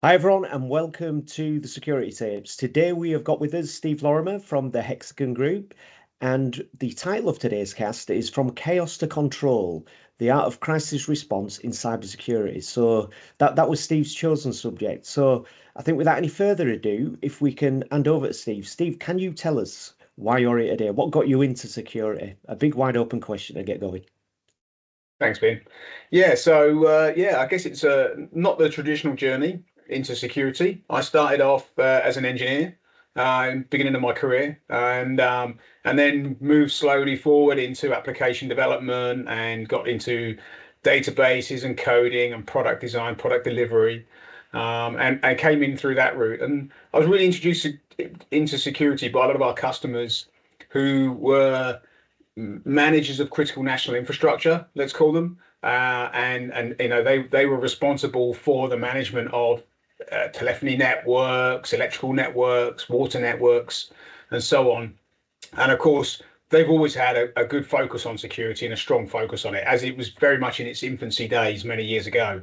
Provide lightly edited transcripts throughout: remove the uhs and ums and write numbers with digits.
Hi everyone and welcome to the Security Tapes. Today we have got with us Steve Lorimer from the Hexagon Group, and the title of today's cast is From Chaos to Control, the Art of Crisis Response in Cybersecurity. So that was Steve's chosen subject. So I think without any further ado, if we can hand over to Steve. Steve, can you tell us why you're here today? What got you into security? A big wide open question to get going. Thanks, Ben. I guess it's not the traditional journey into security. I started off as an engineer beginning of my career, and then moved slowly forward into application development and got into databases and coding and product design, product delivery, and came in through that route. And I was really introduced into security by a lot of our customers who were managers of critical national infrastructure, let's call them, and you know they were responsible for the management of telephony networks, electrical networks, water networks, and so on. And of course, they've always had a good focus on security and a strong focus on it, as it was very much in its infancy days many years ago.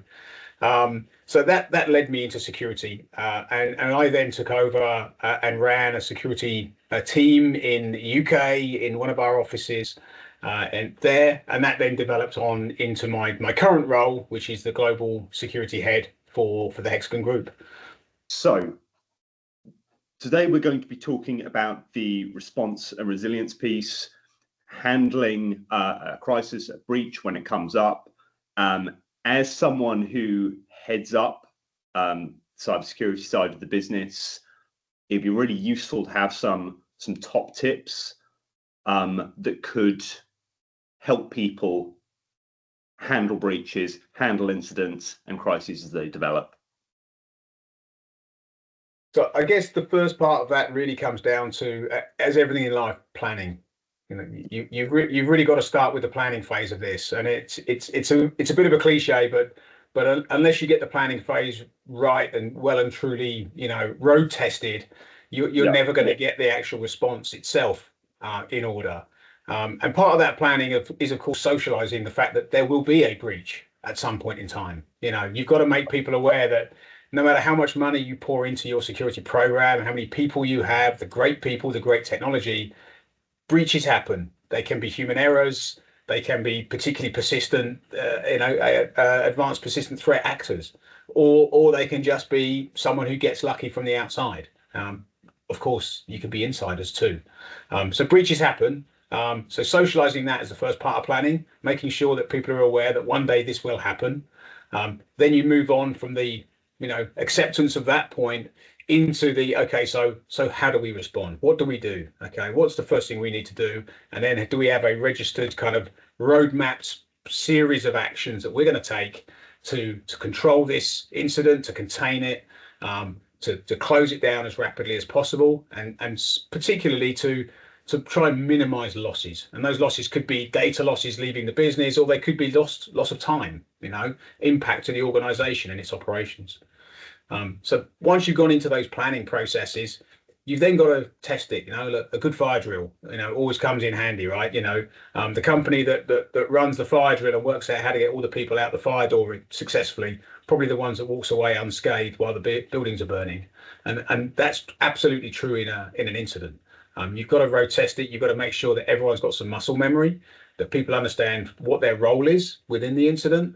So that led me into security, and I then took over and ran a security team in the UK in one of our offices, and that then developed on into my current role, which is the global security head for the Hexagon Group. So today we're going to be talking about the response and resilience piece, handling a crisis, a breach when it comes up. As someone who heads up cybersecurity side of the business, it'd be really useful to have some top tips that could help people handle breaches, handle incidents and crises as they develop. So I guess the first part of that really comes down to, as everything in life, planning. You know, you've really got to start with the planning phase of this, and it's a bit of a cliche, but unless you get the planning phase right and well and truly, you know, road tested, you're never going to get the actual response itself in order. And part of that planning is, of course, socializing the fact that there will be a breach at some point in time. You know, you've got to make people aware that no matter how much money you pour into your security program, how many people you have, the great people, the great technology, breaches happen. They can be human errors. They can be particularly persistent, advanced persistent threat actors, or they can just be someone who gets lucky from the outside. Of course, you can be insiders too. So breaches happen. So socializing that is the first part of planning, making sure that people are aware that one day this will happen. Then you move on from the acceptance of that point into the, okay, so how do we respond? What do we do? Okay, what's the first thing we need to do? And then do we have a registered kind of roadmapped series of actions that we're going to take to control this incident, to contain it, to close it down as rapidly as possible, and particularly to try and minimize losses. And those losses could be data losses leaving the business, or they could be loss of time, impact to the organization and its operations. So once you've gone into those planning processes, you've then got to test it. Look, a good fire drill, always comes in handy, right? The company that runs the fire drill and works out how to get all the people out the fire door successfully, probably the ones that walks away unscathed while the buildings are burning. And that's absolutely true in an incident. You've got to road test it. You've got to make sure that everyone's got some muscle memory, that people understand what their role is within the incident.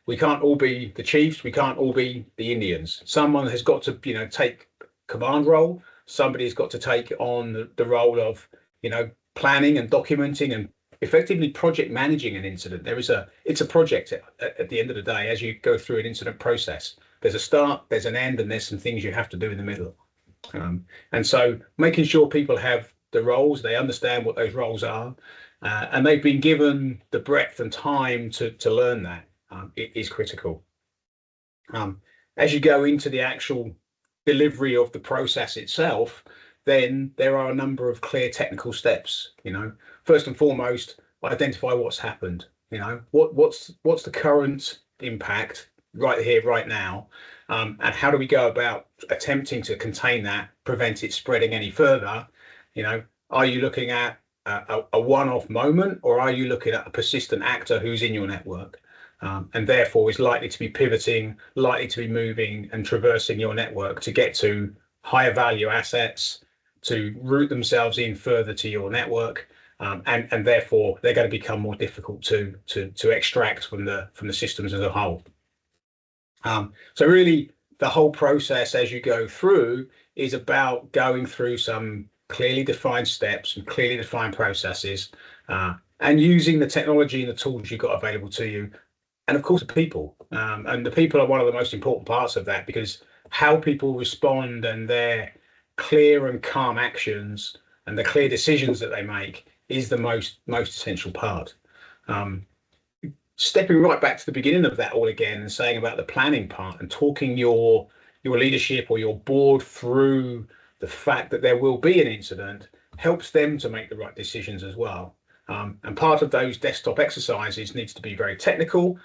We can't all be the chiefs. We can't all be the Indians. Someone has got to, take command role. Somebody's got to take on the role of, planning and documenting and effectively project managing an incident. It's a project at the end of the day. As you go through an incident process, there's a start, there's an end, and there's some things you have to do in the middle. And so making sure people have the roles, they understand what those roles are, and they've been given the breadth and time to learn that. It is critical. As you go into the actual delivery of the process itself, then there are a number of clear technical steps. First and foremost, identify what's happened. What's the current impact right here, right now, and how do we go about attempting to contain that, prevent it spreading any further? Are you looking at a one-off moment, or are you looking at a persistent actor who's in your network? and therefore is likely to be pivoting, likely to be moving and traversing your network to get to higher value assets, to route themselves in further to your network, and therefore they're going to become more difficult to extract from the systems as a whole. So really, the whole process as you go through is about going through some clearly defined steps and clearly defined processes, and using the technology and the tools you've got available to you, and of course the people. And the people are one of the most important parts of that, because how people respond and their clear and calm actions and the clear decisions that they make is the most essential part. Stepping right back to the beginning of that all again and saying about the planning part and talking your leadership or your board through the fact that there will be an incident helps them to make the right decisions as well. And part of those desktop exercises needs to be very technical,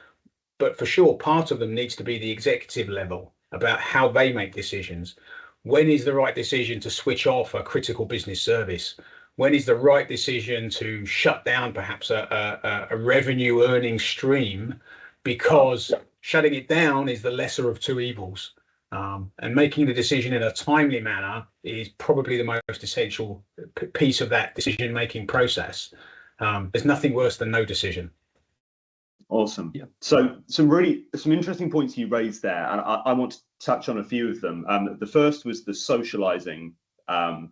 but for sure part of them needs to be the executive level about how they make decisions. When is the right decision to switch off a critical business service? When is the right decision to shut down perhaps a revenue earning stream, because shutting it down is the lesser of two evils, and making the decision in a timely manner is probably the most essential piece of that decision making process. There's nothing worse than no decision. Awesome. Yeah. So some interesting points you raised there, and I want to touch on a few of them. The first was the socializing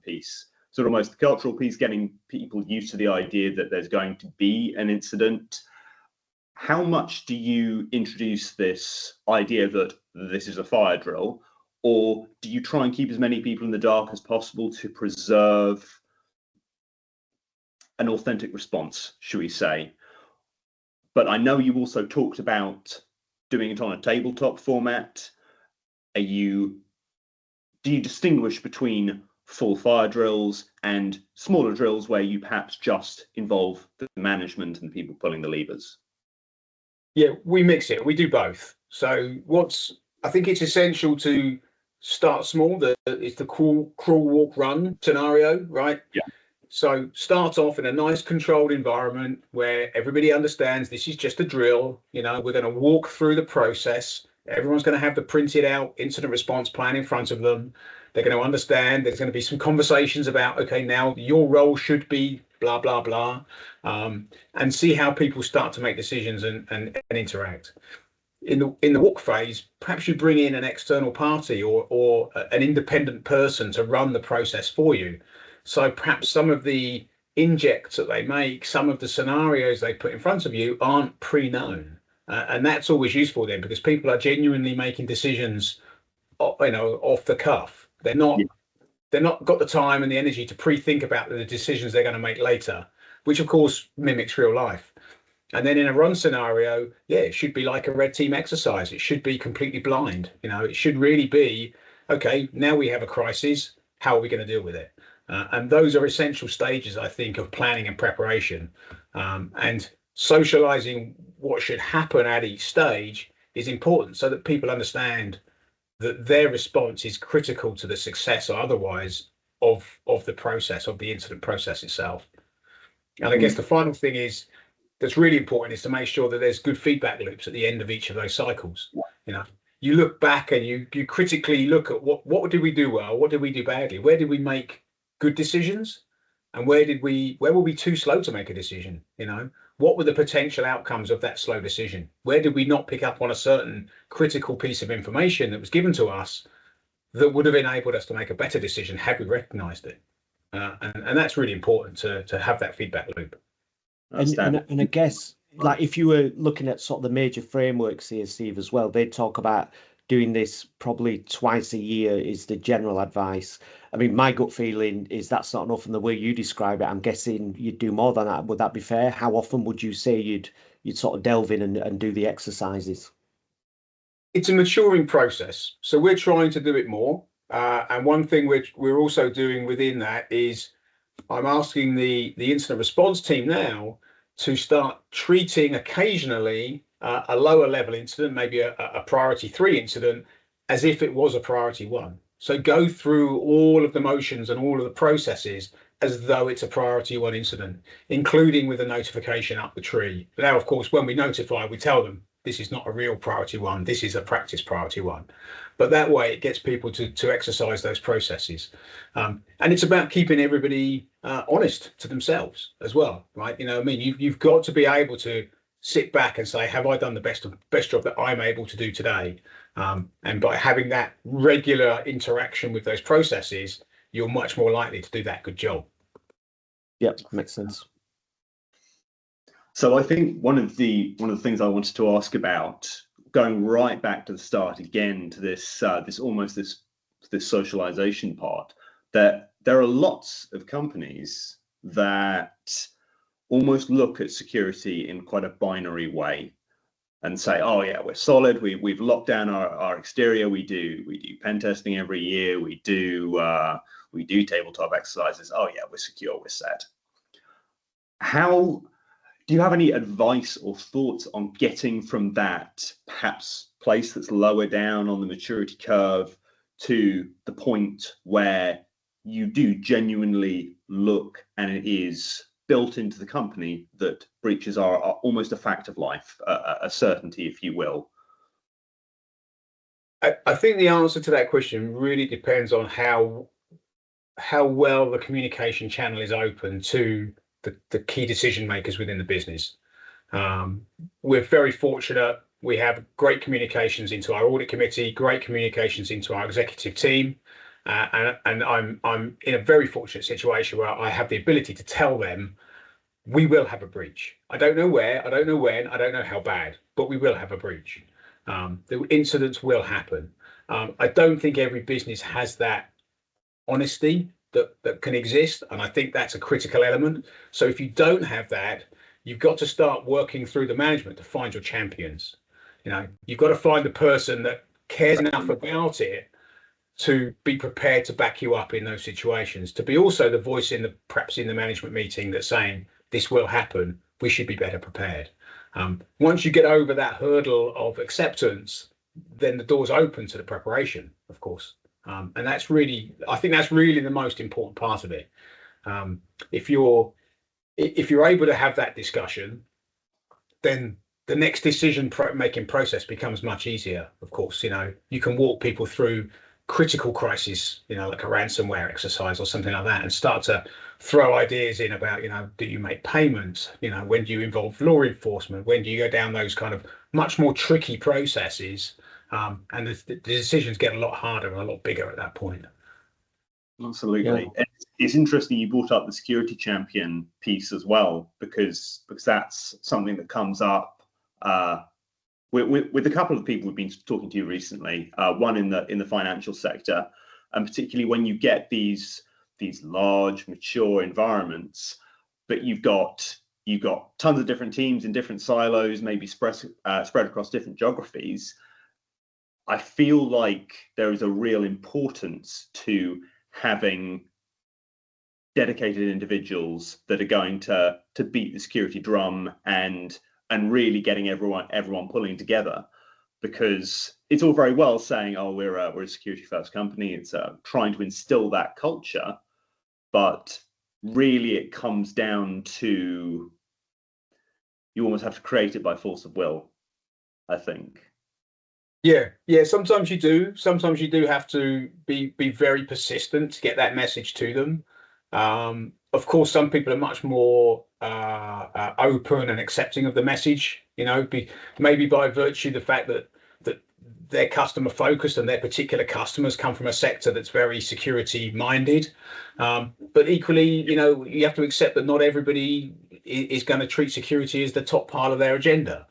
piece. So almost the cultural piece, getting people used to the idea that there's going to be an incident. How much do you introduce this idea that this is a fire drill, or do you try and keep as many people in the dark as possible to preserve an authentic response, should we say? But I know you also talked about doing it on a tabletop format. Do you distinguish between full fire drills and smaller drills where you perhaps just involve the management and people pulling the levers? Yeah, we mix it. We do both. So I think it's essential to start small. It's the crawl, walk, run scenario, right? Yeah. So start off in a nice controlled environment where everybody understands this is just a drill. We're going to walk through the process. Everyone's going to have the printed out incident response plan in front of them. They're going to understand. There's going to be some conversations about, okay, now your role should be blah, blah, blah, and see how people start to make decisions and interact. In the walk phase, perhaps you bring in an external party or an independent person to run the process for you. So perhaps some of the injects that they make, some of the scenarios they put in front of you aren't pre-known. And that's always useful then, because people are genuinely making decisions, off the cuff. They're not got the time and the energy to pre-think about the decisions they're going to make later, which of course mimics real life. And then in a run scenario, it should be like a red team exercise. It should be completely blind. It should really be, okay, now we have a crisis. How are we going to deal with it? And those are essential stages, I think, of planning and preparation. And socializing what should happen at each stage is important so that people understand that their response is critical to the success or otherwise of the process, of the incident process itself. And I guess the final thing that's really important is to make sure that there's good feedback loops at the end of each of those cycles. You look back and you critically look at what did we do well, what did we do badly, where did we make good decisions, and where were we too slow to make a decision? What were the potential outcomes of that slow decision? Where did we not pick up on a certain critical piece of information that was given to us that would have enabled us to make a better decision had we recognized it? And that's really important to have that feedback loop. And I guess, like, if you were looking at sort of the major frameworks here, Steve, as well, they'd talk about doing this probably twice a year is the general advice. I mean, my gut feeling is that's not enough, and the way you describe it, I'm guessing you'd do more than that. Would that be fair? How often would you say you'd sort of delve in and do the exercises? It's a maturing process, so we're trying to do it more. And one thing which we're also doing within that is I'm asking the incident response team now to start treating occasionally a lower level incident, maybe a priority 3 incident, as if it was a priority 1. So go through all of the motions and all of the processes as though it's a priority 1 incident, including with a notification up the tree. Now, of course, when we notify, we tell them this is not a real priority one, this is a practice priority one. But that way it gets people to exercise those processes. And it's about keeping everybody honest to themselves as well, right? I mean, you've got to be able to sit back and say, have I done the best job that I'm able to do today? And by having that regular interaction with those processes, you're much more likely to do that good job. Yep, makes sense. So I think one of the things I wanted to ask about, going right back to the start again to this socialization part, that there are lots of companies that almost look at security in quite a binary way and say, oh yeah, we're solid, we've locked down our exterior, we do pen testing every year, we do tabletop exercises, oh yeah, we're secure, we're set. How do you have any advice or thoughts on getting from that perhaps place that's lower down on the maturity curve to the point where you do genuinely look and it is built into the company that breaches are almost a fact of life, a certainty, if you will? I think the answer to that question really depends on how well the communication channel is open to the key decision makers within the business. We're very fortunate. We have great communications into our audit committee, great communications into our executive team, and I'm in a very fortunate situation where I have the ability to tell them we will have a breach. I don't know where, I don't know when, I don't know how bad, but we will have a breach. The incidents will happen. I don't think every business has that honesty that can exist, and I think that's a critical element. So if you don't have that, you've got to start working through the management to find your champions. You've got to find the person that cares enough about it to be prepared to back you up in those situations, to be also the voice perhaps in the management meeting that's saying this will happen, we should be better prepared. Once you get over that hurdle of acceptance, then the door's open to the preparation, of course. And I think that's really the most important part of it. If you're able to have that discussion, then the next decision making process becomes much easier. Of course, you can walk people through critical crisis, like a ransomware exercise or something like that, and start to throw ideas in about, do you make payments? When do you involve law enforcement? When do you go down those kind of much more tricky processes? And the decisions get a lot harder and a lot bigger at that point. Absolutely. Yeah. It's interesting you brought up the security champion piece as well, because that's something that comes up with a couple of people we've been talking to recently, one in the financial sector, and particularly when you get these large, mature environments, but you've got tons of different teams in different silos, maybe spread across different geographies. I feel like there is a real importance to having dedicated individuals that are going to beat the security drum and really getting everyone pulling together, because it's all very well saying, oh, we're a security first company. It's trying to instill that culture, but really it comes down to you almost have to create it by force of will, I think. Yeah. Sometimes you do. Sometimes you do have to be very persistent to get that message to them. Of course, some people are much more open and accepting of the message. Maybe by virtue of the fact that they're customer focused and their particular customers come from a sector that's very security minded. But equally, you have to accept that not everybody is going to treat security as the top part of their agenda.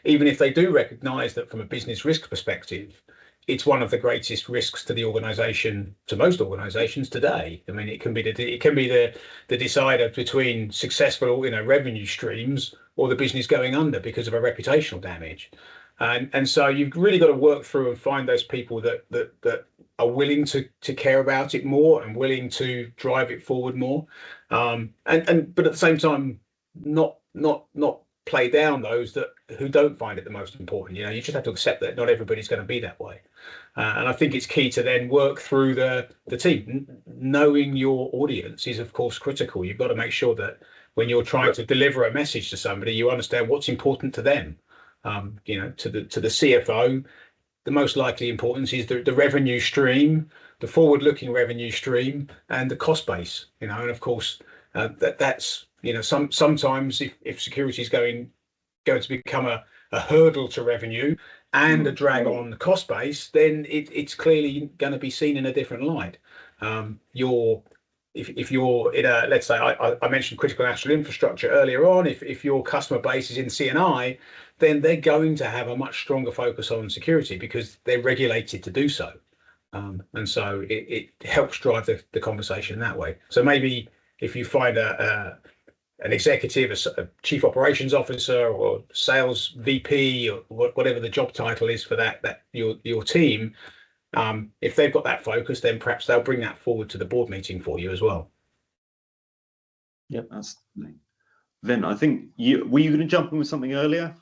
Even if they do recognize that from a business risk perspective, it's one of the greatest risks to the organization, to most organizations today. I mean, it can be the decider between successful, revenue streams or the business going under because of a reputational damage. And so you've really got to work through and find those people that are willing to care about it more and willing to drive it forward more. But at the same time, not play down those who don't find it the most important. You just have to accept that not everybody's going to be that way. And I think it's key to then work through the team. Knowing your audience is, of course, critical. You've got to make sure that when you're trying to deliver a message to somebody, you understand what's important to them. To the CFO, the most likely importance is the revenue stream, the forward-looking revenue stream, and the cost base. And of course, that's sometimes if security is going to become a hurdle to revenue and a drag on the cost base, then it's clearly going to be seen in a different light. If you're in a, let's say, I mentioned critical national infrastructure earlier on, if your customer base is in C&I, then they're going to have a much stronger focus on security because they're regulated to do so. And so it helps drive the conversation that way. So maybe if you find an executive, a chief operations officer or sales VP or whatever the job title is for that your team, if they've got that focus, then perhaps they'll bring that forward to the board meeting for you as well. Yep, absolutely. Vin, I think were you going to jump in with something earlier?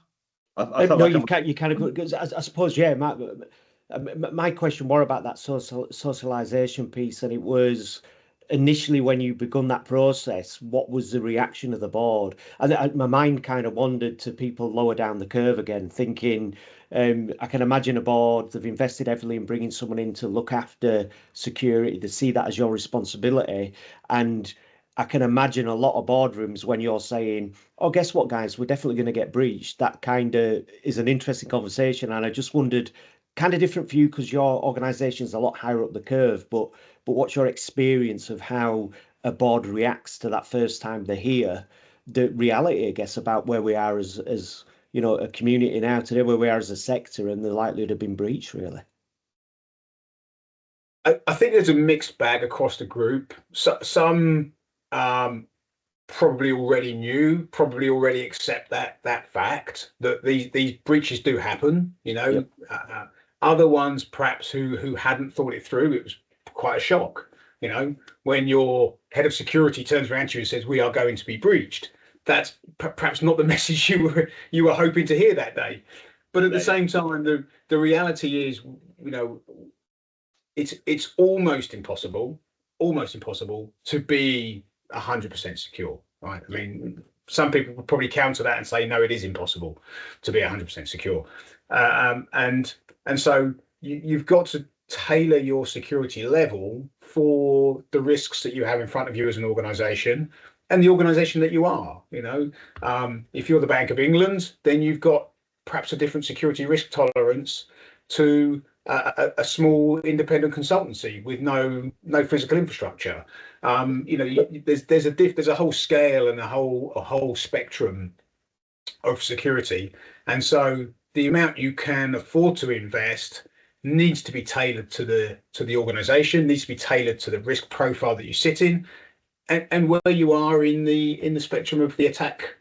No, you kind of. I suppose, yeah. My question more about that socialization piece, and it was initially when you begun that process, what was the reaction of the board? And my mind kind of wandered to people lower down the curve again, thinking, I can imagine a board, they've invested heavily in bringing someone in to look after security, to see that as your responsibility. And I can imagine a lot of boardrooms when you're saying, oh, guess what, guys, we're definitely going to get breached. That kind of is an interesting conversation. And I just wondered, kind of different for you because your organisation is a lot higher up the curve, but what's your experience of how a board reacts to that first time they hear the reality, I guess, about where we are as a community now today, where we are as a sector and the likelihood of being breached, really? I think there's a mixed bag across the group. Some probably already accept that fact that these breaches do happen. Yep. Other ones perhaps who hadn't thought it through, it was quite a shock. When your head of security turns around to you and says, we are going to be breached, that's perhaps not the message you were hoping to hear that day. But at the same time, the reality is, it's almost impossible to be 100% secure, right? I mean, some people would probably counter that and say, no, it is impossible to be 100% secure. And so you've got to tailor your security level for the risks that you have in front of you as an organization and the organization that you are. If you're the Bank of England, then you've got perhaps a different security risk tolerance to a small independent consultancy with no physical infrastructure. There's a whole scale and a whole spectrum of security, and so the amount you can afford to invest needs to be tailored to the organization, needs to be tailored to the risk profile that you sit in, and where you are in the spectrum of the attack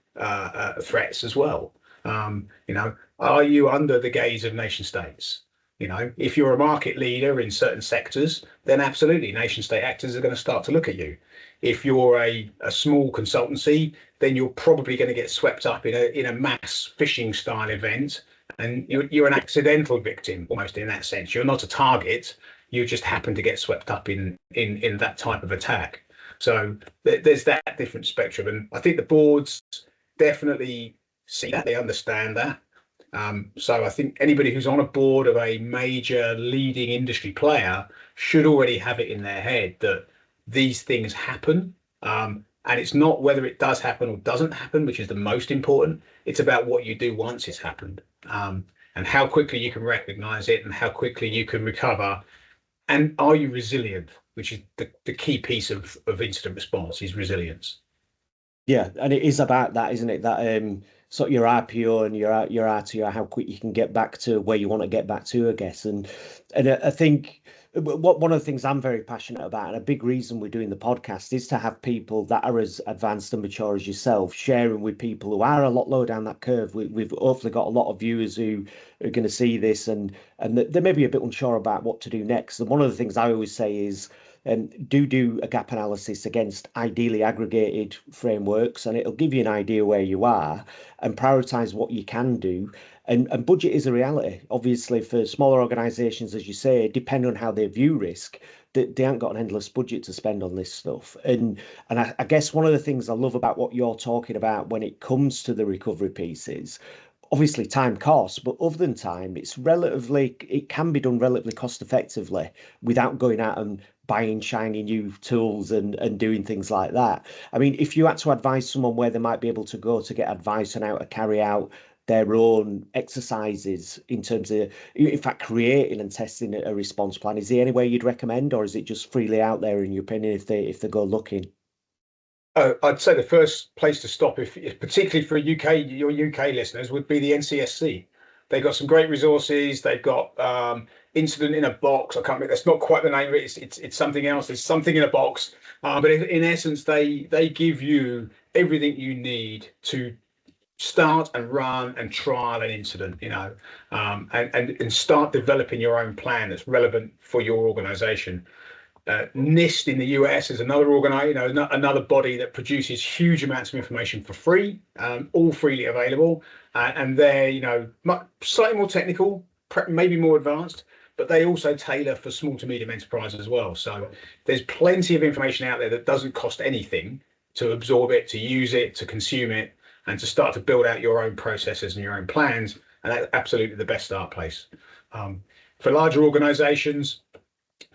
threats as well. Are you under the gaze of nation states? If you're a market leader in certain sectors, then absolutely nation state actors are going to start to look at you. If you're a small consultancy, then you're probably going to get swept up in a mass phishing style event, and you're an accidental victim almost in that sense. You're not a target, you just happen to get swept up in that type of attack. So there's that different spectrum, and I think the boards definitely see that, they understand that. So I think anybody who's on a board of a major leading industry player should already have it in their head that these things happen. And it's not whether it does happen or doesn't happen, which is the most important. It's about what you do once it's happened, and how quickly you can recognize it and how quickly you can recover. And are you resilient, which is the key piece of incident response, is resilience. Yeah, and it is about that, isn't it? That sort of your RPO and your RTO, how quick you can get back to where you want to get back to, I guess. And I think one of the things I'm very passionate about, and a big reason we're doing the podcast, is to have people that are as advanced and mature as yourself, sharing with people who are a lot lower down that curve. We've hopefully got a lot of viewers who are going to see this and they may be a bit unsure about what to do next. And one of the things I always say is, do a gap analysis against ideally aggregated frameworks, and it'll give you an idea where you are, and prioritize what you can do. And budget is a reality. Obviously, for smaller organizations, as you say, depending on how they view risk, they haven't got an endless budget to spend on this stuff. And I guess one of the things I love about what you're talking about when it comes to the recovery pieces, obviously time costs, but other than time, it can be done relatively cost effectively without going out and buying shiny new tools and doing things like that. I mean, if you had to advise someone where they might be able to go to get advice on how to carry out their own exercises in terms of, in fact, creating and testing a response plan, is there any way you'd recommend, or is it just freely out there in your opinion if they go looking? I'd say the first place to stop, if particularly for your UK listeners, would be the NCSC. They've got some great resources. They've got Incident in a Box. I can't remember. That's not quite the name of it. It's something else. There's something in a box. But in essence, they give you everything you need to start and run and trial an incident, and start developing your own plan that's relevant for your organization. NIST in the US is another another body that produces huge amounts of information for free, all freely available, and they're slightly more technical, maybe more advanced, but they also tailor for small to medium enterprise as well. So there's plenty of information out there that doesn't cost anything to absorb it, to use it, to consume it, and to start to build out your own processes and your own plans. And that's absolutely the best start place. For larger organizations,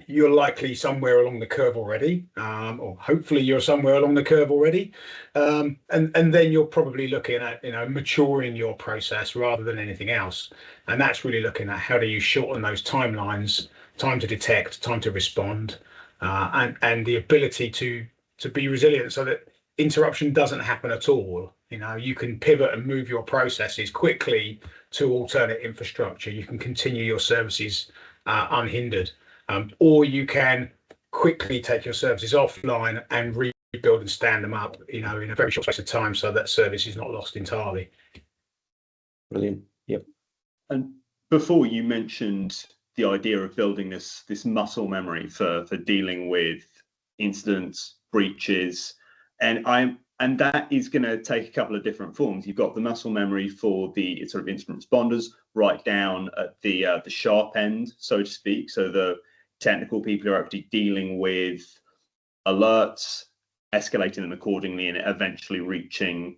you're likely somewhere along the curve already, or hopefully you're somewhere along the curve already, and then you're probably looking at maturing your process rather than anything else, and that's really looking at how do you shorten those timelines, time to detect, time to respond, and the ability to be resilient so that interruption doesn't happen at all. You can pivot and move your processes quickly to alternate infrastructure. You can continue your services unhindered. Or you can quickly take your services offline and rebuild and stand them up, in a very short space of time, so that service is not lost entirely. Brilliant. Yep. And before you mentioned the idea of building this muscle memory for dealing with incidents, breaches, and that is going to take a couple of different forms. You've got the muscle memory for the sort of incident responders, right down at the sharp end, so to speak. So the technical people are actually dealing with alerts, escalating them accordingly, and eventually reaching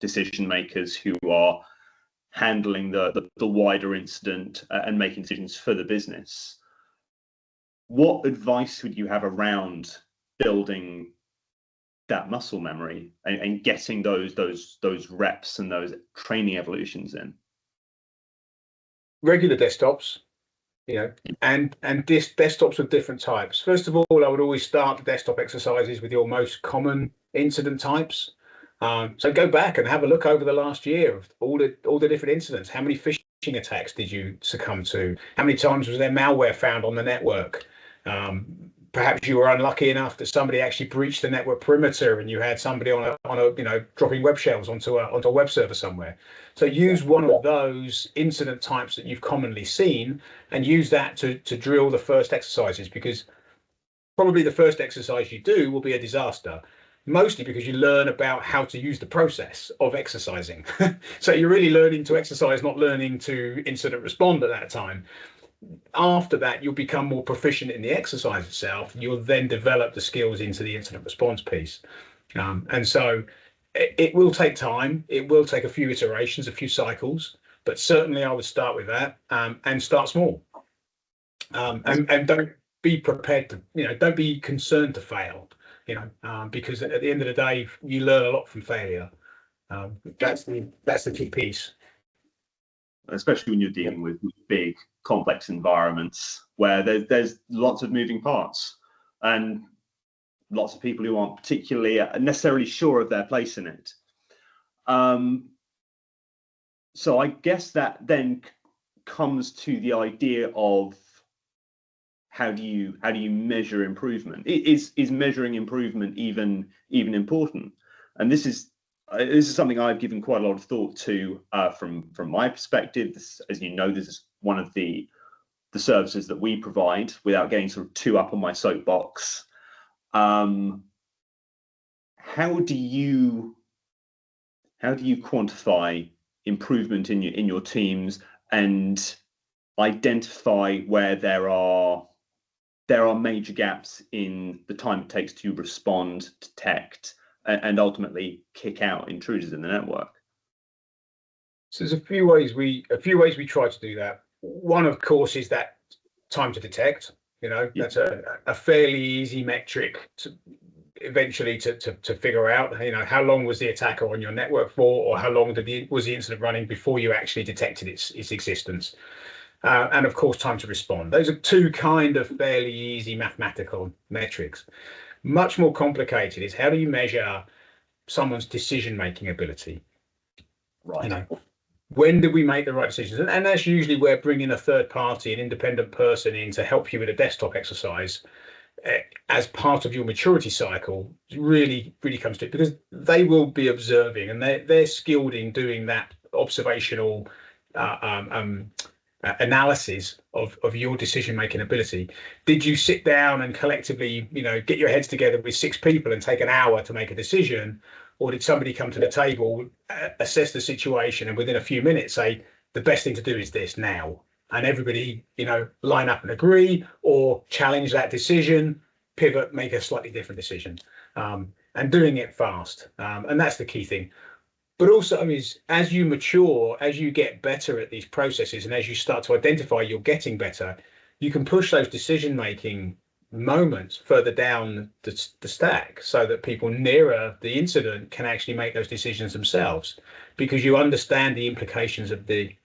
decision makers who are handling the wider incident and making decisions for the business. What advice would you have around building that muscle memory and getting those reps and those training evolutions in? Regular desktops, and desktops of different types. First of all, I would always start the desktop exercises with your most common incident types. So go back and have a look over the last year of all the different incidents. How many phishing attacks did you succumb to? How many times was there malware found on the network? Perhaps you were unlucky enough that somebody actually breached the network perimeter and you had somebody on a dropping web shells onto a web server somewhere. So use one of those incident types that you've commonly seen and use that to drill the first exercises, because probably the first exercise you do will be a disaster, mostly because you learn about how to use the process of exercising. So you're really learning to exercise, not learning to incident respond at that time. After that, you'll become more proficient in the exercise itself. You'll then develop the skills into the incident response piece. And so it will take time. It will take a few iterations, a few cycles, but certainly I would start with that, and start small. And don't be prepared to, don't be concerned to fail, because at the end of the day, you learn a lot from failure. That's the key piece. Especially when you're dealing with big, complex environments where there's lots of moving parts and lots of people who aren't particularly necessarily sure of their place in it. So I guess that then comes to the idea of how do you measure improvement? Is measuring improvement even important? And this is something I've given quite a lot of thought to from my perspective. As you know, this is one of the services that we provide, without getting sort of too up on my soapbox. How do you quantify improvement in your teams and identify where there are major gaps in the time it takes to respond, detect, and ultimately kick out intruders in the network? So there's a few ways we try to do that. One, of course, is that time to detect. That's a fairly easy metric to eventually to figure out. How long was the attacker on your network for, or how long was the incident running before you actually detected its existence. And of course, time to respond. Those are two kind of fairly easy mathematical metrics. Much more complicated is how do you measure someone's decision-making ability? Right. When did we make the right decisions? And that's usually where bringing a third party, an independent person in to help you with a desktop exercise as part of your maturity cycle really, really comes to it, because they will be observing and they're skilled in doing that observational analysis of your decision-making ability. Did you sit down and collectively, get your heads together with 6 people and take an hour to make a decision? Or did somebody come to the table, assess the situation, and within a few minutes say, the best thing to do is this now? And everybody, line up and agree, or challenge that decision, pivot, make a slightly different decision, and doing it fast. And that's the key thing. But also is as you mature, as you get better at these processes, and as you start to identify you're getting better, you can push those decision-making moments further down the stack so that people nearer the incident can actually make those decisions themselves, because you understand the implications of the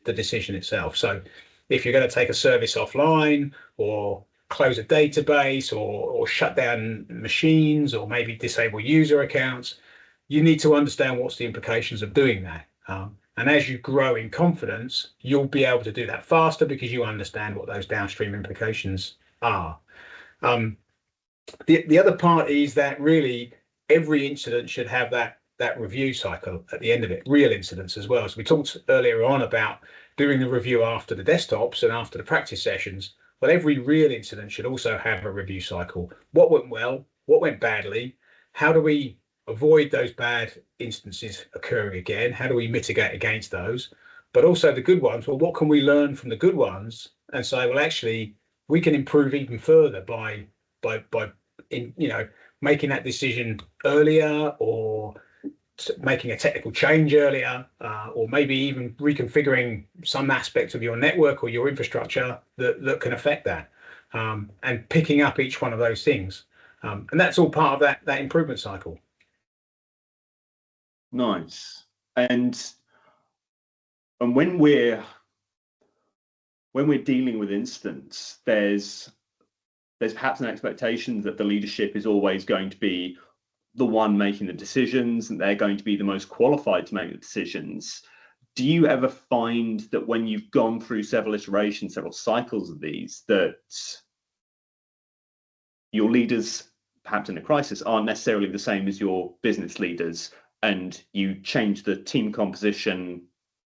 decision itself. So if you're going to take a service offline, or close a database, or shut down machines, or maybe disable user accounts, you need to understand what's the implications of doing that. And as you grow in confidence, you'll be able to do that faster because you understand what those downstream implications are. The other part is that really every incident should have that review cycle at the end of it, real incidents as well. So we talked earlier on about doing a review after the desktops and after the practice sessions. Well, every real incident should also have a review cycle. What went well? What went badly? How do we avoid those bad instances occurring again? How do we mitigate against those? But also the good ones. Well, what can we learn from the good ones and say, well, actually, we can improve even further by making that decision earlier, or making a technical change earlier, or maybe even reconfiguring some aspect of your network or your infrastructure that can affect that, and picking up each one of those things. And that's all part of that improvement cycle. Nice. And when we're dealing with incidents, there's perhaps an expectation that the leadership is always going to be the one making the decisions, and they're going to be the most qualified to make the decisions. Do you ever find that when you've gone through several iterations, several cycles of these, that your leaders, perhaps in a crisis, aren't necessarily the same as your business leaders, and you change the team composition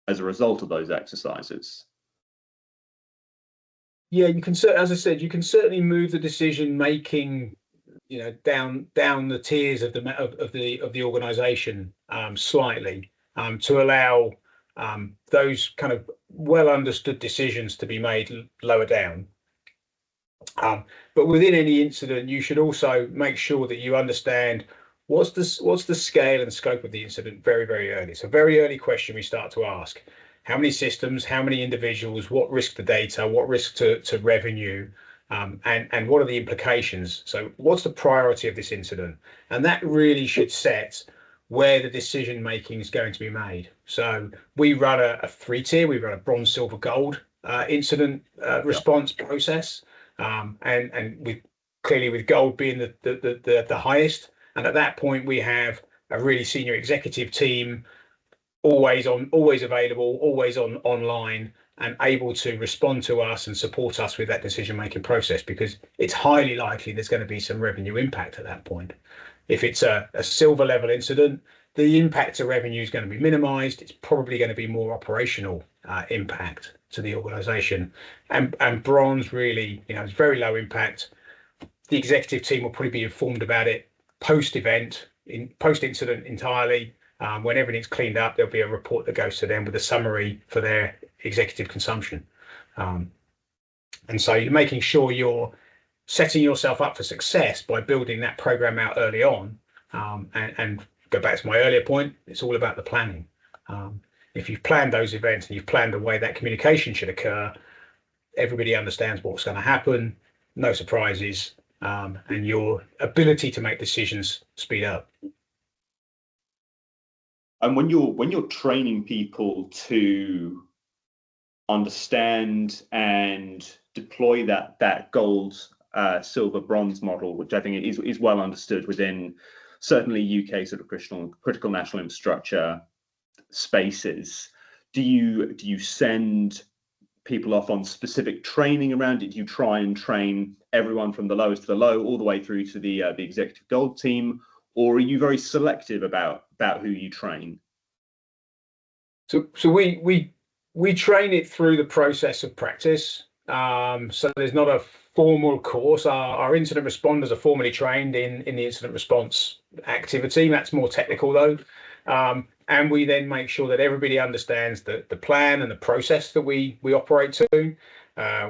as a result of those exercises? Yeah, you can. As I said, you can certainly move the decision making, down the tiers of the organization slightly, to allow those kind of well understood decisions to be made lower down. But within any incident, you should also make sure that you understand what's the scale and scope of the incident very, very early. So very early question we start to ask: how many systems, how many individuals, what risk to data, what risk to revenue, and what are the implications? So what's the priority of this incident? And that really should set where the decision making is going to be made. So we run a 3-tier, we run a bronze, silver, gold incident response process, and with gold being the highest. And at that point, we have a really senior executive team, always available, always online, and able to respond to us and support us with that decision-making process, because it's highly likely there's going to be some revenue impact at that point. If it's a silver level incident, the impact to revenue is going to be minimized. It's probably going to be more operational impact to the organization. And bronze really, it's very low impact. The executive team will probably be informed about it post-incident entirely. When everything's cleaned up, there'll be a report that goes to them with a summary for their executive consumption. And so you're making sure you're setting yourself up for success by building that program out early on. And go back to my earlier point, it's all about the planning. if you've planned those events and you've planned the way that communication should occur, everybody understands what's going to happen, no surprises, and your ability to make decisions speed up. And when you're training people to understand and deploy that gold, silver, bronze model, which I think is well understood within certainly UK sort of critical national infrastructure spaces, do you send people off on specific training around it? Do you try and train everyone from the lowest to the low all the way through to the executive gold team, or are you very selective about who you train? So we train it through the process of practice. So there's not a formal course. Our incident responders are formally trained in the incident response activity. That's more technical though. And we then make sure that everybody understands the plan and the process that we operate to.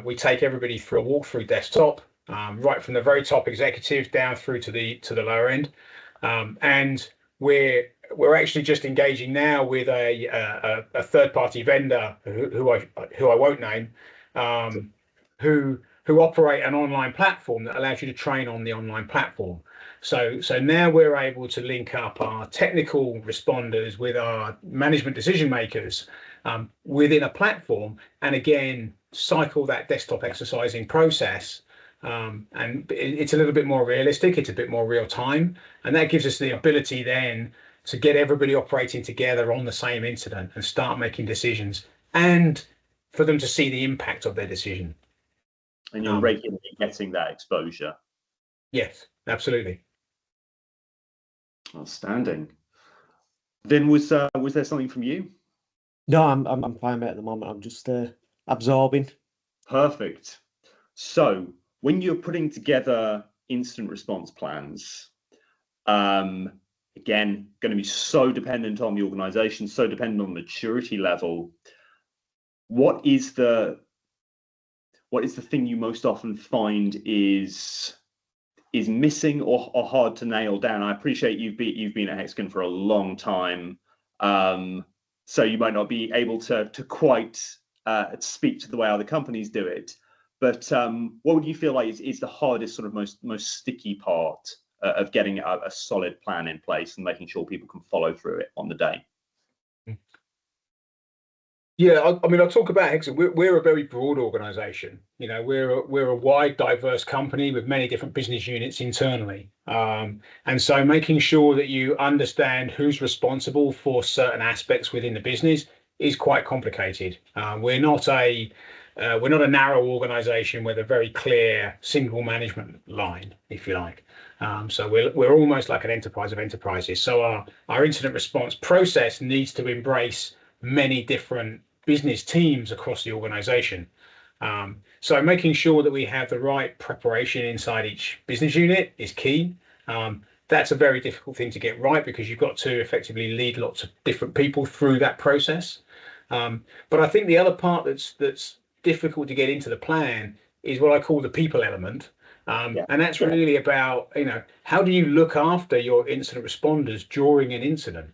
We take everybody through a walkthrough desktop, right from the very top executive down through to the lower end. And we're actually just engaging now with a third-party vendor who I won't name, who operate an online platform that allows you to train on the online platform. So now we're able to link up our technical responders with our management decision makers within a platform, and again cycle that desktop exercising process. And it's a little bit more realistic, it's a bit more real time, and that gives us the ability then to get everybody operating together on the same incident and start making decisions, and for them to see the impact of their decision. And you're regularly getting that exposure. Yes, absolutely. Outstanding. Then was there something from you? No, I'm fine, mate, at the moment. I'm just absorbing. Perfect. So when you're putting together incident response plans, again, going to be so dependent on the organization, so dependent on maturity level. What is the thing you most often find is missing or hard to nail down? I appreciate you've been at Hexagon for a long time, so you might not be able to quite speak to the way other companies do it. But what would you feel like is the hardest, sort of most sticky part of getting a solid plan in place and making sure people can follow through it on the day? Yeah, I mean, I'll talk about Hexagon. We're a very broad organization. You know, we're a wide, diverse company with many different business units internally. And so making sure that you understand who's responsible for certain aspects within the business is quite complicated. We're not a narrow organization with a very clear single management line, if you like. So we're almost like an enterprise of enterprises. So our incident response process needs to embrace many different business teams across the organization. So making sure that we have the right preparation inside each business unit is key. That's a very difficult thing to get right because you've got to effectively lead lots of different people through that process. But I think the other part that's difficult to get into the plan is what I call the people element. And that's really about, how do you look after your incident responders during an incident?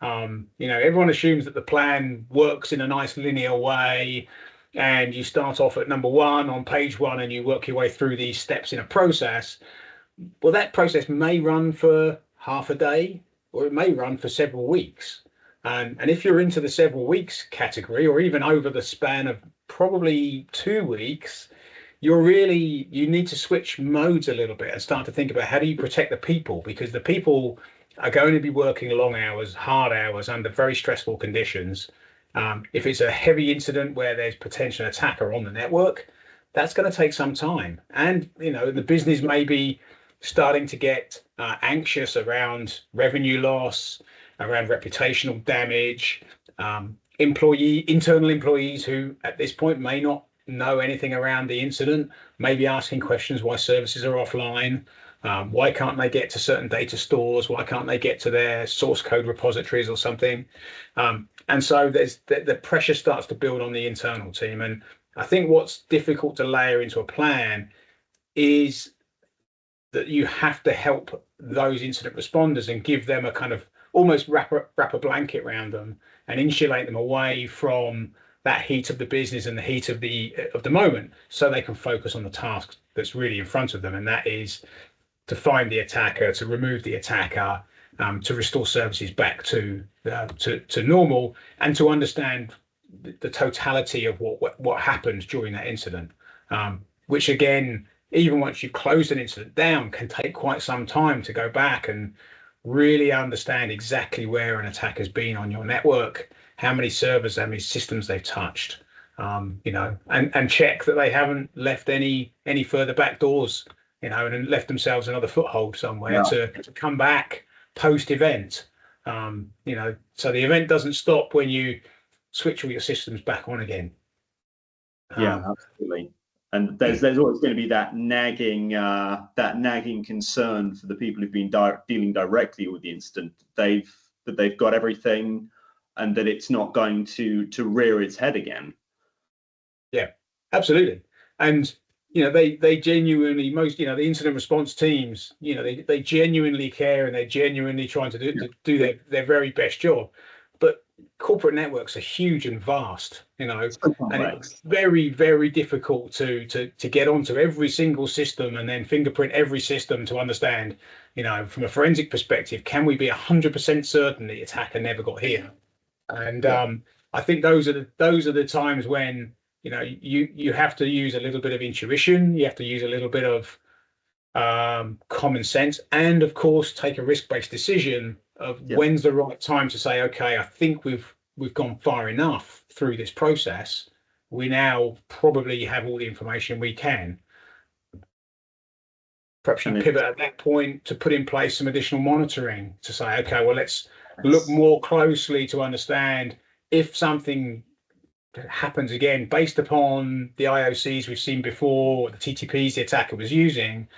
Everyone assumes that the plan works in a nice linear way, and you start off at number one on page one and you work your way through these steps in a process. Well, that process may run for half a day, or it may run for several weeks. And if you're into the several weeks category, or even over the span of probably 2 weeks, you need to switch modes a little bit and start to think about how do you protect the people, because the people are going to be working long hours, hard hours under very stressful conditions. If it's a heavy incident where there's potential attacker on the network, that's going to take some time. And, the business may be starting to get anxious around revenue loss, around reputational damage, internal employees who at this point may not know anything around the incident, may be asking questions why services are offline. Why can't they get to certain data stores? Why can't they get to their source code repositories or something? And so the pressure starts to build on the internal team. And I think what's difficult to layer into a plan is that you have to help those incident responders and give them a kind of almost wrap a blanket around them and insulate them away from that heat of the business and the heat of the moment, so they can focus on the task that's really in front of them, and that is to find the attacker, to remove the attacker, to restore services back to normal, and to understand the totality of what happened during that incident, which again, even once you close an incident down, can take quite some time to go back and really understand exactly where an attack has been on your network, how many servers, how many systems they've touched, and check that they haven't left any further back doors, and left themselves another foothold somewhere to come back post event. So the event doesn't stop when you switch all your systems back on again. Absolutely. And there's always going to be that nagging concern for the people who've been dealing directly with the incident, that they've got everything, and that it's not going to rear its head again. Yeah, absolutely. And they genuinely, the incident response teams, they genuinely care, and they're genuinely trying to do their very best job. But corporate networks are huge and vast, and it's very, very difficult to get onto every single system and then fingerprint every system to understand, from a forensic perspective, can we be 100% certain the attacker never got here? And I think those are the times when you have to use a little bit of intuition, you have to use a little bit of common sense, and of course take a risk-based decision of when's the right time to say, okay, I think we've gone far enough through this process. We now probably have all the information we can. Perhaps you pivot at that point to put in place some additional monitoring to say, okay, well, let's look more closely to understand if something happens again based upon the IOCs we've seen before, the TTPs the attacker was using.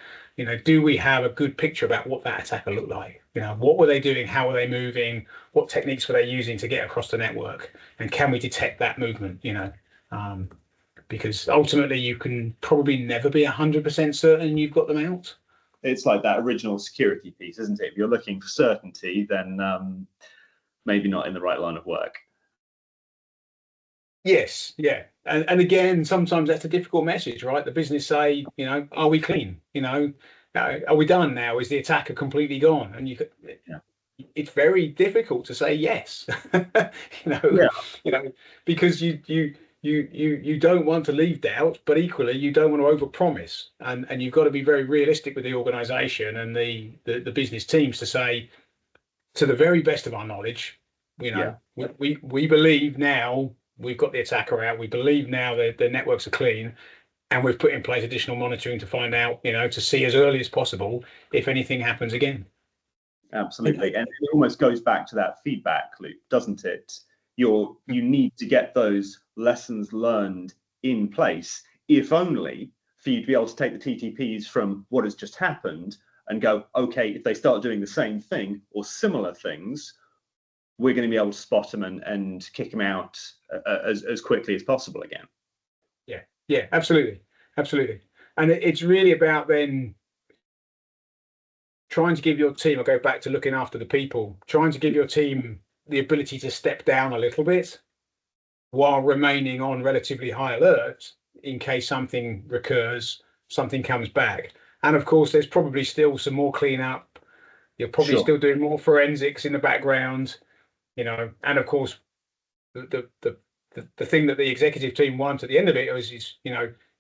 Do we have a good picture about what that attacker looked like? What were they doing? How were they moving? What techniques were they using to get across the network? And can we detect that movement? Because ultimately you can probably never be 100% certain you've got them out. It's like that original security piece, isn't it? If you're looking for certainty, then maybe not in the right line of work. Yes, yeah. And again, sometimes that's a difficult message, right? The business say, are we clean? Are we done now? Is the attacker completely gone? And it's very difficult to say yes, because you don't want to leave doubt, but equally you don't want to overpromise, and you've got to be very realistic with the organisation and the business teams to say, to the very best of our knowledge, we believe now we've got the attacker out. We believe now that the networks are clean, and we've put in place additional monitoring to find out, to see as early as possible if anything happens again. Absolutely, and it almost goes back to that feedback loop, doesn't it? You need to get those lessons learned in place, if only for you to be able to take the TTPs from what has just happened and go, okay, if they start doing the same thing or similar things, we're going to be able to spot them and kick them out as quickly as possible again. Yeah, absolutely. And it's really about then trying to give your team, I'll go back to looking after the people, trying to give your team the ability to step down a little bit while remaining on relatively high alert in case something recurs, something comes back. And of course, there's probably still some more cleanup. You're probably still doing more forensics in the background, and of course, the thing that the executive team want at the end of it is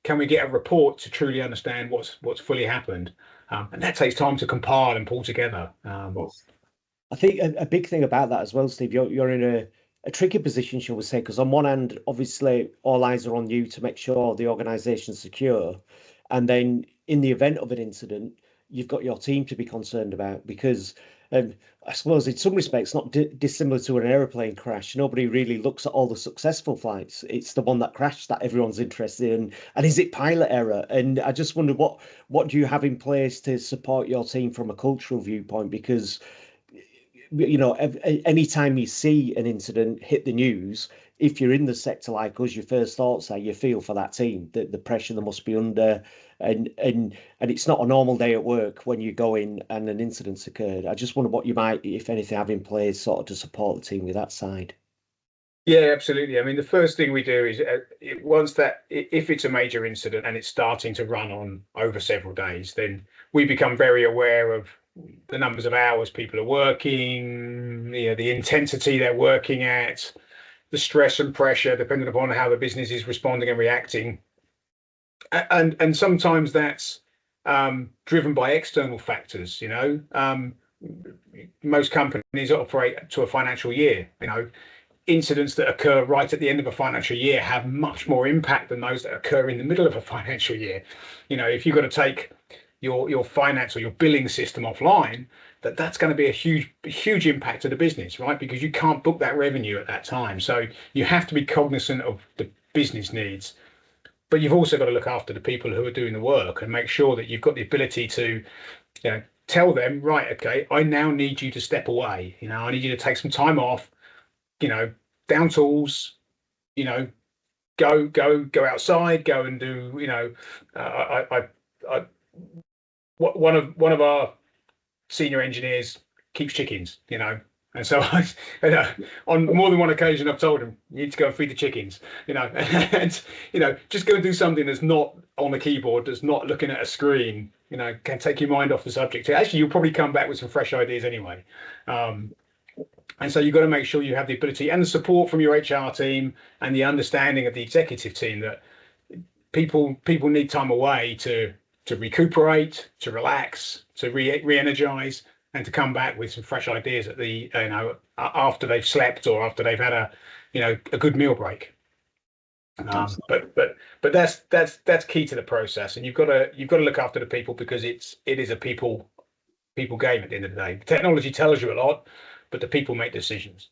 can we get a report to truly understand what's fully happened? And that takes time to compile and pull together. I think a big thing about that as well, Steve, you're in a tricky position, shall we say, because on one hand, obviously, all eyes are on you to make sure the organisation's secure. And then in the event of an incident, you've got your team to be concerned about, because I suppose in some respects, not dissimilar to an aeroplane crash. Nobody really looks at all the successful flights. It's the one that crashed that everyone's interested in. And is it pilot error? And I just wonder what do you have in place to support your team from a cultural viewpoint? Because, anytime you see an incident hit the news, if you're in the sector like us, your first thoughts are you feel for that team, the pressure they must be under, and it's not a normal day at work when you go in and an incident's occurred. I just wonder what you might, if anything, have in place sort of to support the team with that side. Yeah, absolutely. I mean, the first thing we do is once that, if it's a major incident and it's starting to run on over several days, then we become very aware of the numbers of hours people are working, the intensity they're working at, the stress and pressure, depending upon how the business is responding and reacting. And sometimes that's driven by external factors. Most companies operate to a financial year. Incidents that occur right at the end of a financial year have much more impact than those that occur in the middle of a financial year. If you've got to take your finance or your billing system offline, that's going to be a huge impact to the business, right? Because you can't book that revenue at that time. So you have to be cognizant of the business needs, but you've also got to look after the people who are doing the work and make sure that you've got the ability to, tell them, right, okay, I now need you to step away. I need you to take some time off, down tools, go outside, go and do, one of our senior engineers keeps chickens, and so on more than one occasion I've told him, you need to go and feed the chickens, and just go and do something that's not on the keyboard, that's not looking at a screen, can take your mind off the subject. Actually, you'll probably come back with some fresh ideas anyway. And so you've got to make sure you have the ability and the support from your HR team and the understanding of the executive team that people need time away to recuperate, to relax, to re-energize, and to come back with some fresh ideas at the after they've slept or after they've had a good meal break. But that's key to the process, and you've got to look after the people, because it is a people game at the end of the day. The technology tells you a lot, but the people make decisions.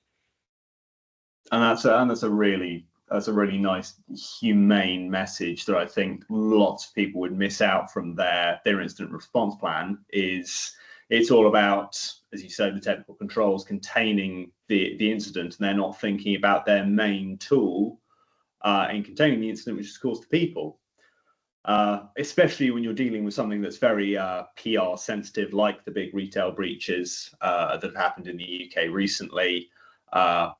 And that's a really nice, humane message that I think lots of people would miss out from their incident response plan. It's all about, as you say, the technical controls containing the incident, and they're not thinking about their main tool in containing the incident, which is, of course, the people. Especially when you're dealing with something that's very PR sensitive, like the big retail breaches that have happened in the UK recently,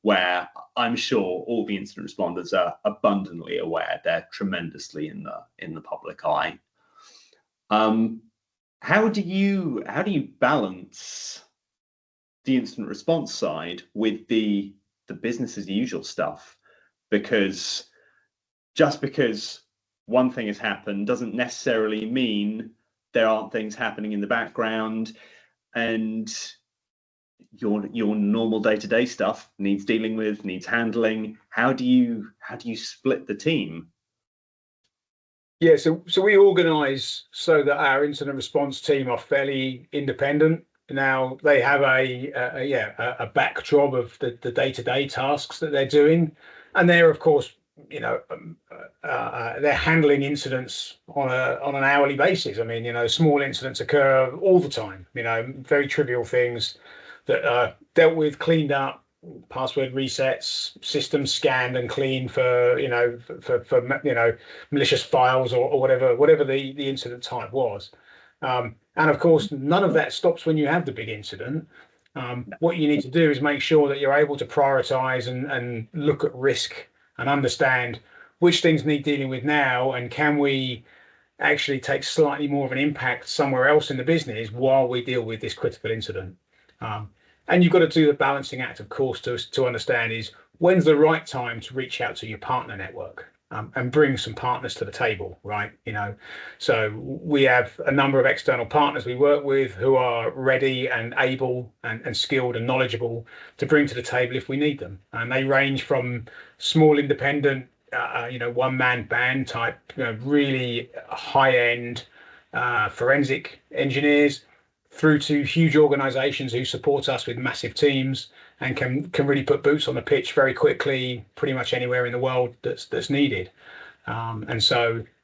where I'm sure all the incident responders are abundantly aware they're tremendously in the public eye. How do you balance the incident response side with the business as usual stuff? Because just because one thing has happened doesn't necessarily mean there aren't things happening in the background, and your normal day-to-day stuff needs dealing with, needs handling. How do you split the team? Yeah, so we organise so that our incident response team are fairly independent. Now they have a backdrop of the day-to-day tasks that they're doing, and they're, of course, they're handling incidents on an hourly basis. I mean, small incidents occur all the time. Very trivial things that are dealt with, cleaned up, password resets, systems scanned and cleaned for malicious files or whatever the incident type was. And of course, none of that stops when you have the big incident. What you need to do is make sure that you're able to prioritize and look at risk and understand which things need dealing with now, and can we actually take slightly more of an impact somewhere else in the business while we deal with this critical incident. And you've got to do the balancing act, of course, to understand is when's the right time to reach out to your partner network and bring some partners to the table, right? So we have a number of external partners we work with who are ready and able and skilled and knowledgeable to bring to the table if we need them. And they range from small independent, one-man band type, really high-end forensic engineers, through to huge organizations who support us with massive teams and can really put boots on the pitch very quickly, pretty much anywhere in the world that's needed. And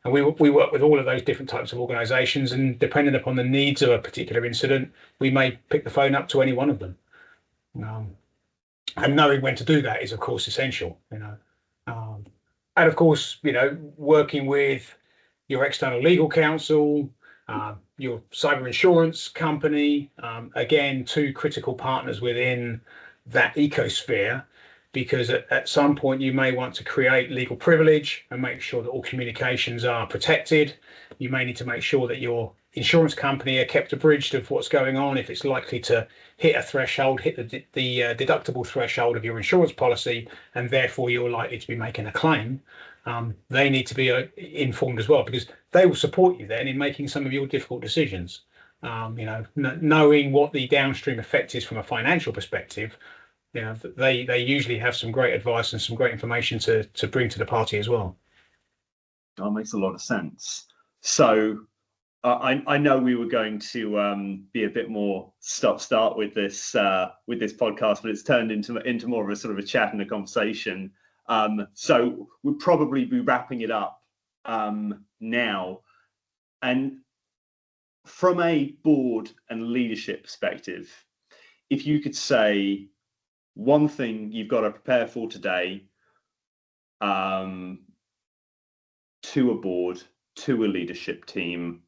we work with all of those different types of organizations, and depending upon the needs of a particular incident, we may pick the phone up to any one of them. And knowing when to do that is, of course, essential. And of course, working with your external legal counsel, your cyber insurance company, again, two critical partners within that ecosphere, because at some point you may want to create legal privilege and make sure that all communications are protected. You may need to make sure that your insurance company are kept abreast of what's going on. If it's likely to hit a threshold, hit the deductible threshold of your insurance policy, and therefore you're likely to be making a claim, they need to be informed as well, because they will support you then in making some of your difficult decisions. Knowing what the downstream effect is from a financial perspective, they usually have some great advice and some great information to bring to the party as well. That makes a lot of sense. So I know we were going to be a bit more start with this podcast, but it's turned into more of a sort of a chat and a conversation. So we'll probably be wrapping it up now. And from a board and leadership perspective, if you could say one thing you've got to prepare for today, to a board, to a leadership team,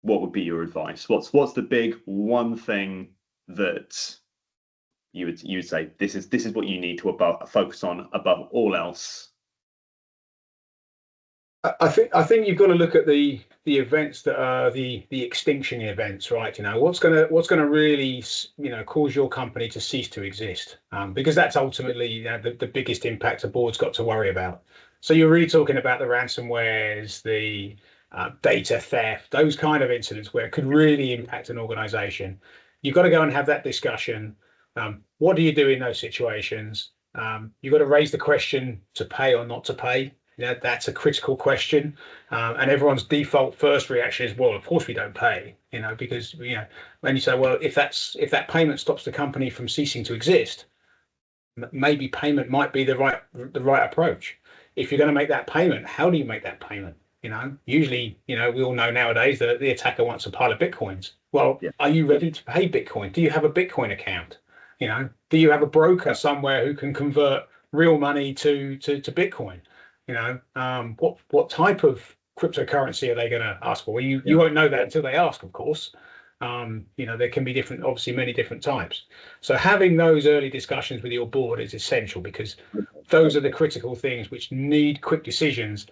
what would be your advice? What's the big one thing that you would say this is what you need to focus on above all else? I think you've got to look at the events that are the extinction events, right? What's gonna really cause your company to cease to exist, because that's ultimately the biggest impact a board's got to worry about. So you're really talking about the ransomwares, the data theft, those kind of incidents where it could really impact an organization. You've got to go and have that discussion. What do you do in those situations? You've got to raise the question to pay or not to pay. That's a critical question, and everyone's default first reaction is, well, of course we don't pay, because when you say, well, if that payment stops the company from ceasing to exist, maybe payment might be the right approach. If you're going to make that payment, how do you make that payment? Usually, we all know nowadays that the attacker wants a pile of Bitcoins. Well, yeah. Are you ready to pay Bitcoin? Do you have a Bitcoin account? Do you have a broker somewhere who can convert real money to Bitcoin? What type of cryptocurrency are they going to ask for? Well, you won't know that until they ask, of course. There can be obviously many different types. So having those early discussions with your board is essential, because those are the critical things which need quick decisions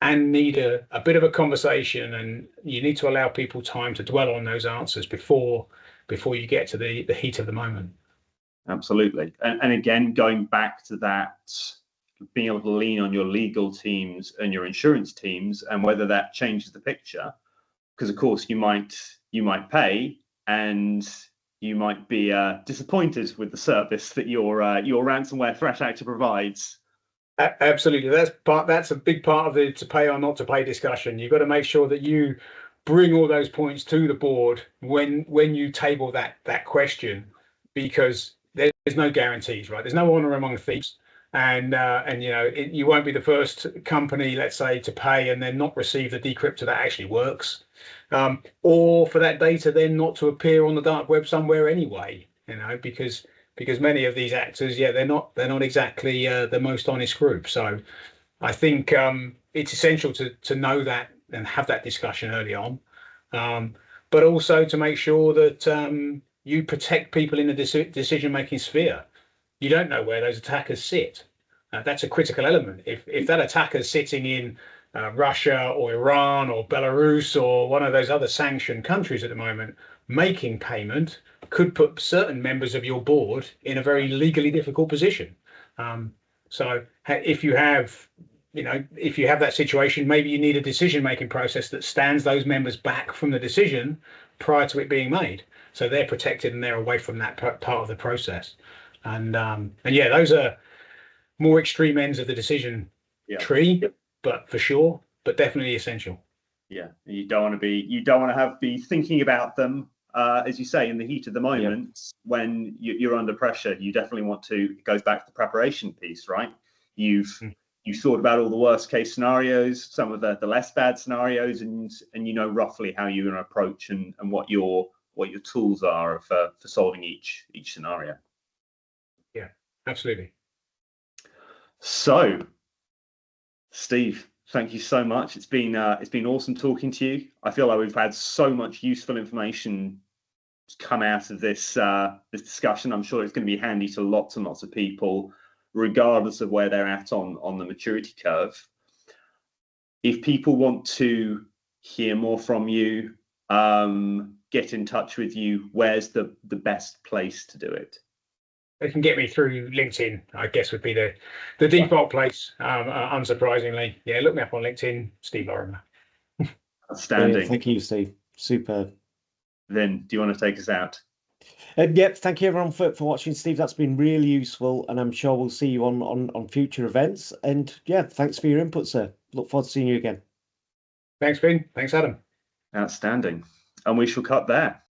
and need a bit of a conversation, and you need to allow people time to dwell on those answers before you get to the heat of the moment. Absolutely. And again, going back to that, being able to lean on your legal teams and your insurance teams, and whether that changes the picture, because of course you might pay and you might be disappointed with the service that your ransomware threat actor provides. Absolutely, that's a big part of the to pay or not to pay discussion. You've got to make sure that you bring all those points to the board when you table that question, because there's no guarantees, right? There's no honor among thieves. And you won't be the first company, let's say, to pay and then not receive the decryptor that actually works, or for that data then not to appear on the dark web somewhere anyway. Because many of these actors, they're not exactly the most honest group. So I think it's essential to know that and have that discussion early on, but also to make sure that you protect people in the decision-making sphere. You don't know where those attackers sit. That's a critical element. If that attacker's sitting in Russia or Iran or Belarus or one of those other sanctioned countries at the moment, making payment could put certain members of your board in a very legally difficult position. So if you have that situation, maybe you need a decision-making process that stands those members back from the decision prior to it being made, so they're protected and they're away from that part of the process. And those are more extreme ends of the decision tree, but definitely essential. Yeah, you don't want to be thinking about them, as you say, in the heat of the moment. When you're under pressure. You definitely want to. It goes back to the preparation piece, right? You've thought about all the worst case scenarios, some of the less bad scenarios, and you know roughly how you're going to approach and what your tools are for solving each scenario. Yeah, absolutely. So, Steve, thank you so much. It's been awesome talking to you. I feel like we've had so much useful information come out of this this discussion. I'm sure it's going to be handy to lots and lots of people, regardless of where they're at on the maturity curve. If people want to hear more from you, get in touch with you, where's the best place to do it? They can get me through LinkedIn, I guess, would be the default place. Unsurprisingly, yeah, look me up on LinkedIn, Steve Lorimer. Outstanding. Thank you, Steve. Superb. Vin, do you want to take us out? Yep, thank you everyone for watching, Steve. That's been really useful, and I'm sure we'll see you on future events. And yeah, thanks for your input, sir. Look forward to seeing you again. Thanks, Vin. Thanks, Adam. Outstanding. And we shall cut there.